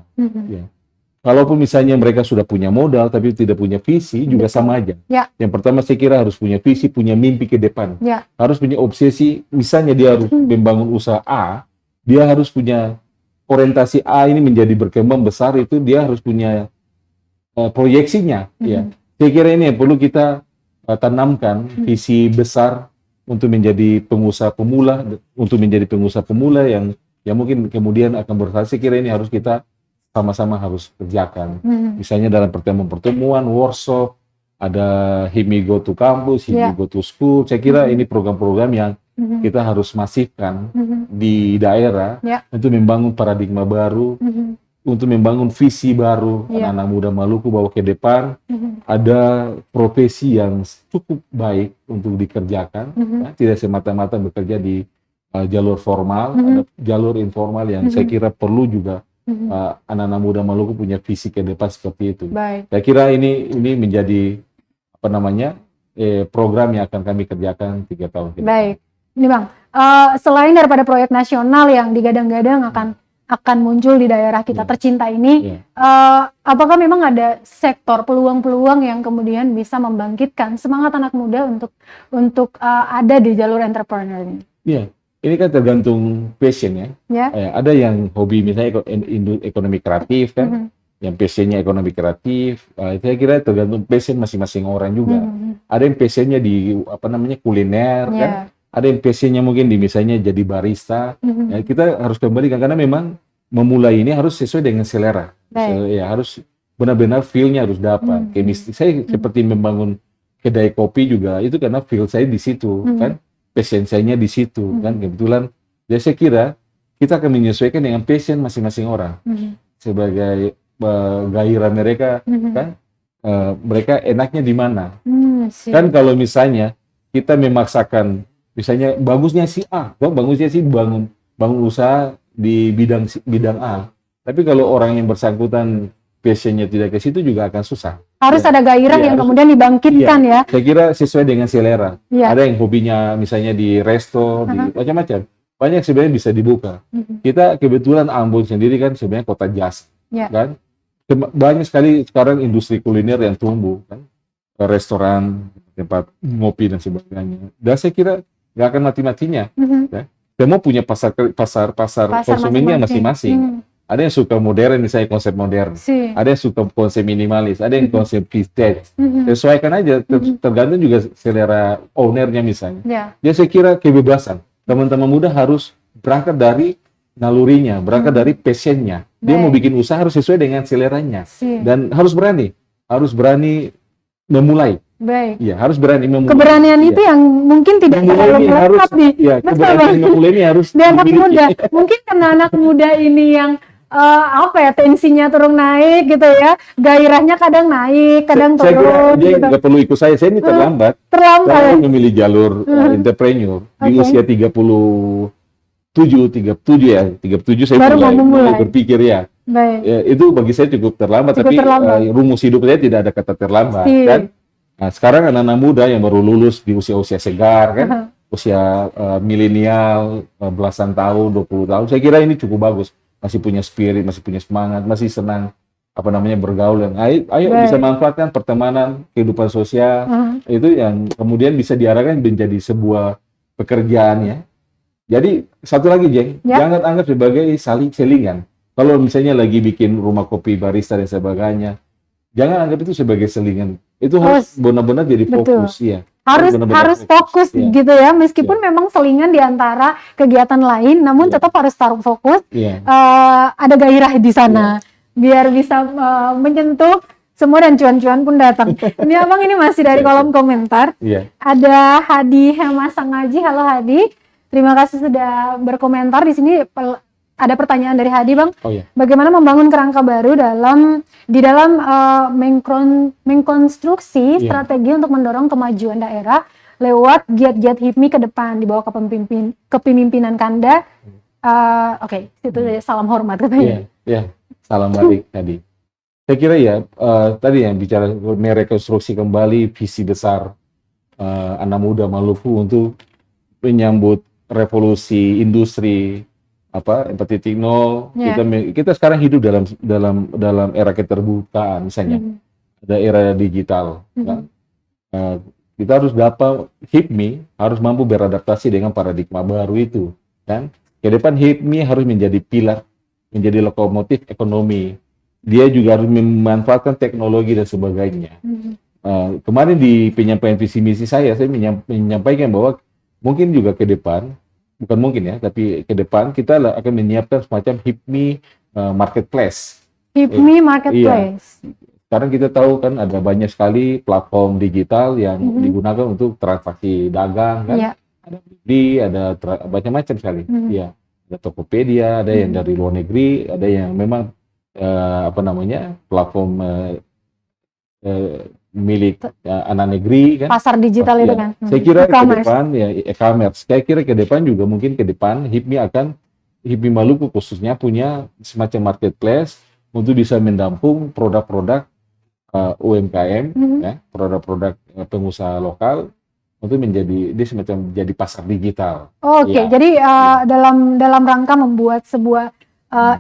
Kalaupun misalnya mereka sudah punya modal tapi tidak punya visi, juga sama aja. Yang pertama saya kira harus punya visi, punya mimpi ke depan. Harus punya obsesi, misalnya dia harus membangun usaha A, dia harus punya orientasi A ini menjadi berkembang besar, itu dia harus punya proyeksinya. Saya kira ini yang perlu kita tanamkan, visi besar untuk menjadi pengusaha pemula, yang mungkin kemudian akan berhasil. Saya kira ini harus kita sama-sama harus kerjakan. Misalnya dalam pertemuan-pertemuan, workshop, ada HIPMI Go to Campus, HIPMI Go to School. Saya kira ini program-program yang kita harus masifkan di daerah untuk membangun paradigma baru, untuk membangun visi baru anak-anak muda Maluku bahwa ke depan ada profesi yang cukup baik untuk dikerjakan, tidak semata-mata bekerja di jalur formal, ada jalur informal yang saya kira perlu juga anak-anak muda Maluku punya visi ke depan seperti itu. Saya kira ini menjadi program yang akan kami kerjakan 3 tahun ke depan. Ini Bang, selain daripada proyek nasional yang digadang-gadang akan muncul di daerah kita tercinta ini, apakah memang ada sektor peluang-peluang yang kemudian bisa membangkitkan semangat anak muda untuk ada di jalur entrepreneur ini? Iya, ini kan tergantung passion ya. Ada yang hobi misalnya ekonomi kreatif kan, yang passionnya ekonomi kreatif. Saya kira tergantung passion masing-masing orang juga. Ada yang passionnya di kuliner kan. Ada yang passionnya mungkin di misalnya jadi barista. Ya, kita harus kembalikan karena memang memulai ini harus sesuai dengan selera. Ya, harus benar-benar feel-nya harus dapat. Kayak saya seperti membangun kedai kopi juga itu karena feel saya di situ kan. Passion saya di situ kan, kebetulan. Jadi saya kira kita akan menyesuaikan dengan passion masing-masing orang sebagai gairah mereka kan, mereka enaknya di mana. Kan kalau misalnya kita memaksakan, misalnya bagusnya si A, bagusnya si bangun usaha di bidang A, tapi kalau orang yang bersangkutan passionnya tidak ke situ juga akan susah. Harus ada gairah yang kemudian dibangkitkan ya. Saya kira sesuai dengan selera. Ada yang hobinya misalnya di resto, di macam-macam. Banyak sebenarnya bisa dibuka. Kita kebetulan Ambon sendiri kan sebenarnya kota jasa, kan. Banyak sekali sekarang industri kuliner yang tumbuh, kan. Restoran, tempat ngopi dan sebagainya. Dan saya kira nggak akan mati-matinya. Ya. Semua punya pasar konsumennya masing-masing. Ada yang suka modern, misalnya konsep modern. Ada yang suka konsep minimalis. Ada yang konsep vintage. Sesuaikan aja, tergantung juga selera ownernya misalnya. Ya saya kira kebebasan. Teman-teman muda harus berangkat dari nalurinya, berangkat dari passionnya. Dia mau bikin usaha harus sesuai dengan seleranya. Dan harus berani memulai. Iya, harus berani memulai. Keberanian itu yang mungkin tidak terlalu melekat nih. Keberanian memulai ini harus di anak muda. Mungkin karena anak muda ini yang tensinya turun naik gitu ya, gairahnya kadang naik, kadang turun. Saya kira dia nggak perlu ikut saya ini terlambat. Saya memilih jalur entrepreneur di usia 37 saya baru mulai berpikir ya. Itu bagi saya cukup terlambat, tapi rumus hidup saya tidak ada kata terlambat kan. Nah, sekarang anak-anak muda yang baru lulus di usia-usia segar kan, usia milenial, belasan tahun, 20 tahun, saya kira ini cukup bagus. Masih punya spirit, masih punya semangat, masih senang bergaul. Ayo bisa manfaatkan pertemanan, kehidupan sosial, itu yang kemudian bisa diarahkan menjadi sebuah pekerjaan ya. Jadi satu lagi Jeng, jangan anggap sebagai selingan. Kalau misalnya lagi bikin rumah kopi barista dan sebagainya, jangan anggap itu sebagai selingan. Itu harus benar-benar jadi fokus ya. Harus fokus gitu ya, meskipun memang selingan di antara kegiatan lain, namun tetap harus taruh fokus. Ada gairah di sana, biar bisa menyentuh semua dan cuan-cuan pun datang. Ini abang ini masih dari kolom komentar. Ada Hadi Hemasangaji. Halo Hadi, terima kasih sudah berkomentar di sini. Ada pertanyaan dari Hadi, Bang. Bagaimana membangun kerangka baru di dalam mengkonstruksi strategi untuk mendorong kemajuan daerah lewat giat-giat HIPMI ke depan di bawah kepemimpinan Kanda. Itu salam hormat katanya. Salam balik tadi. Saya kira tadi yang bicara merekonstruksi kembali visi besar anak muda Maluku untuk menyambut revolusi industri 4.0. Kita sekarang hidup dalam era keterbukaan, misalnya ada era digital. Kita harus HIPMI harus mampu beradaptasi dengan paradigma baru itu, kan? Ke depan HIPMI harus menjadi pilar, menjadi lokomotif ekonomi. Dia juga harus memanfaatkan teknologi dan sebagainya. Kemarin di penyampaian visi misi saya menyampaikan bahwa mungkin juga ke depan, bukan mungkin ya, tapi ke depan kita akan menyiapkan semacam HIPMI marketplace. HIPMI marketplace. Sekarang kita tahu kan ada banyak sekali platform digital yang digunakan untuk transaksi dagang kan. Ada Blibli, ada macam-macam sekali. Ada Tokopedia, ada yang dari luar negeri, ada yang memang platform milik anak negeri kan, pasar digital itu kan. Saya kira ke depan e-commerce. Saya kira ke depan juga mungkin ke depan HIPMI Maluku khususnya punya semacam marketplace untuk bisa mendampung produk-produk UMKM, produk-produk pengusaha lokal untuk menjadi dia semacam jadi pasar digital. Oke, jadi dalam rangka membuat sebuah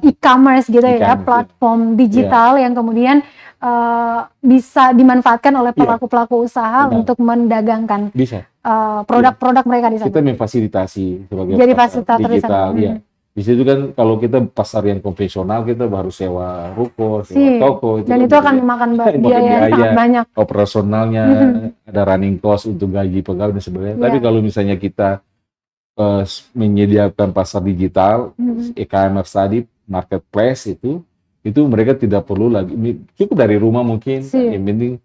e-commerce gitu ya, platform digital yang kemudian bisa dimanfaatkan oleh pelaku-pelaku usaha untuk mendagangkan produk-produk mereka di sana. Kita memfasilitasi sebagai jadi pasar digital, ya. Di situ kan kalau kita pasar yang konvensional kita baru sewa ruko, sewa toko, dan itu akan memakan biaya yang sangat banyak. Operasionalnya, ada running cost untuk gaji pegawai dan sebagainya. Tapi kalau misalnya kita menyediakan pasar digital, e-commerce tadi, marketplace itu mereka tidak perlu lagi, cukup dari rumah mungkin, yang penting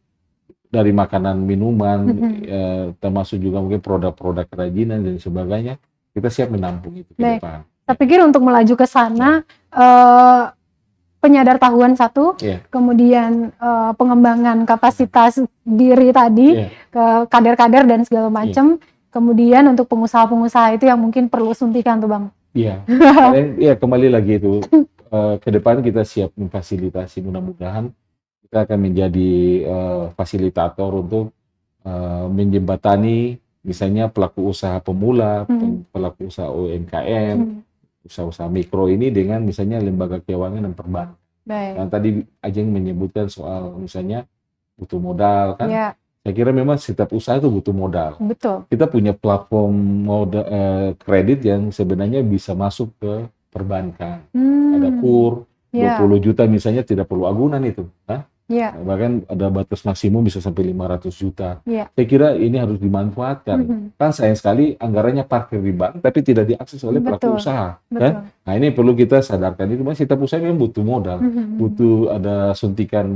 dari makanan, minuman, termasuk juga mungkin produk-produk kerajinan dan sebagainya, kita siap menampung itu ke depan. Saya pikir untuk melaju ke sana, penyadar-tahuan satu, kemudian pengembangan kapasitas diri tadi, ke kader-kader dan segala macam, kemudian untuk pengusaha-pengusaha itu yang mungkin perlu suntikan tuh Bang. Iya, kembali lagi itu, ke depan kita siap memfasilitasi, mudah-mudahan kita akan menjadi fasilitator untuk menjembatani misalnya pelaku usaha pemula, pelaku usaha UMKM, usaha-usaha mikro ini dengan misalnya lembaga keuangan dan perbankan. Dan tadi Ajeng menyebutkan soal misalnya butuh modal kan. Saya kira memang setiap usaha itu butuh modal. Betul. Kita punya platform modal, kredit yang sebenarnya bisa masuk ke perbankan. Ada KUR 20 juta misalnya tidak perlu agunan itu. Bahkan ada batas maksimum bisa sampai 500 juta. Saya kira ini harus dimanfaatkan. Kan sayang sekali anggarannya parkir di bank tapi tidak diakses oleh pelaku usaha. Kan? Nah ini perlu kita sadarkan itu. Setiap usaha memang butuh modal, butuh ada suntikan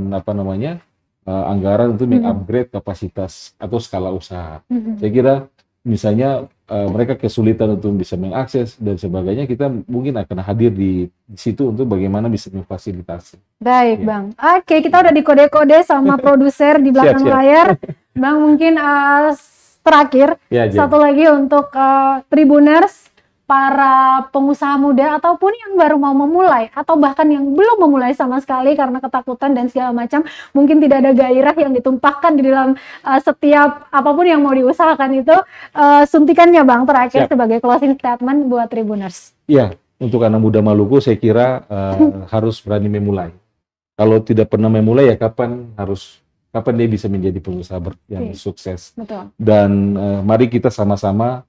anggaran untuk mengupgrade kapasitas atau skala usaha. Saya kira misalnya mereka kesulitan untuk bisa mengakses dan sebagainya, kita mungkin akan hadir di situ untuk bagaimana bisa memfasilitasi. Baik, Bang. Oke, kita udah dikode-kode sama produser di belakang layar. Bang, mungkin terakhir, satu lagi untuk Tribuners, para pengusaha muda ataupun yang baru mau memulai atau bahkan yang belum memulai sama sekali karena ketakutan dan segala macam, mungkin tidak ada gairah yang ditumpahkan di dalam setiap apapun yang mau diusahakan itu, suntikannya Bang terakhir sebagai closing statement buat Tribuners. Iya, untuk anak muda Maluku saya kira harus berani memulai. Kalau tidak pernah memulai ya kapan dia bisa menjadi pengusaha yang sukses. Betul. Dan mari kita sama-sama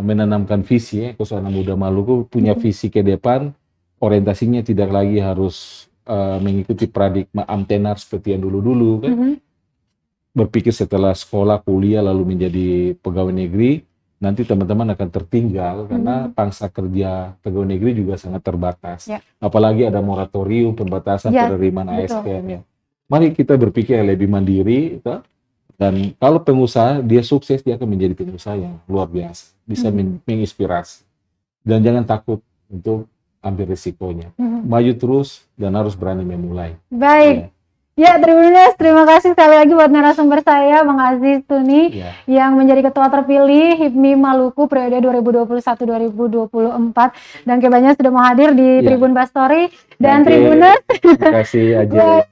menanamkan visi, khusus anak muda Maluku punya visi ke depan, orientasinya tidak lagi harus mengikuti paradigma amtenar seperti yang dulu-dulu kan. Berpikir setelah sekolah, kuliah lalu menjadi pegawai negeri, nanti teman-teman akan tertinggal karena pangsa kerja pegawai negeri juga sangat terbatas. Apalagi ada moratorium pembatasan penerimaan ASN. Mari kita berpikir lebih mandiri, dan kalau pengusaha dia sukses, dia akan menjadi pengusaha yang luar biasa, bisa menginspirasi. Dan jangan takut untuk ambil risikonya. Maju terus dan harus berani memulai. Baik. Ya, Tribuners, terima kasih sekali lagi buat narasumber saya, Bang Aziz Tuni, yang menjadi ketua terpilih HIPMI Maluku periode 2021-2024. Dan kebanyakan sudah mau hadir di Tribun Bastory. Dan Tribuners, terima kasih Ajeng.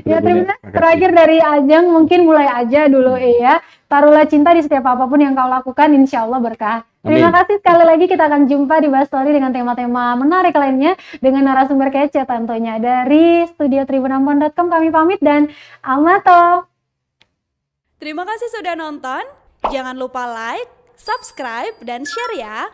Ya, Tribuners, terakhir dari Ajeng, mungkin mulai aja dulu ya. Taruhlah cinta di setiap apapun yang kau lakukan, insya Allah berkah. Terima kasih sekali lagi, kita akan jumpa di Bastory dengan tema-tema menarik lainnya dengan narasumber kece tentunya. Dari studio tribunambon.com kami pamit dan Amato. Terima kasih sudah nonton. Jangan lupa like, subscribe, dan share ya.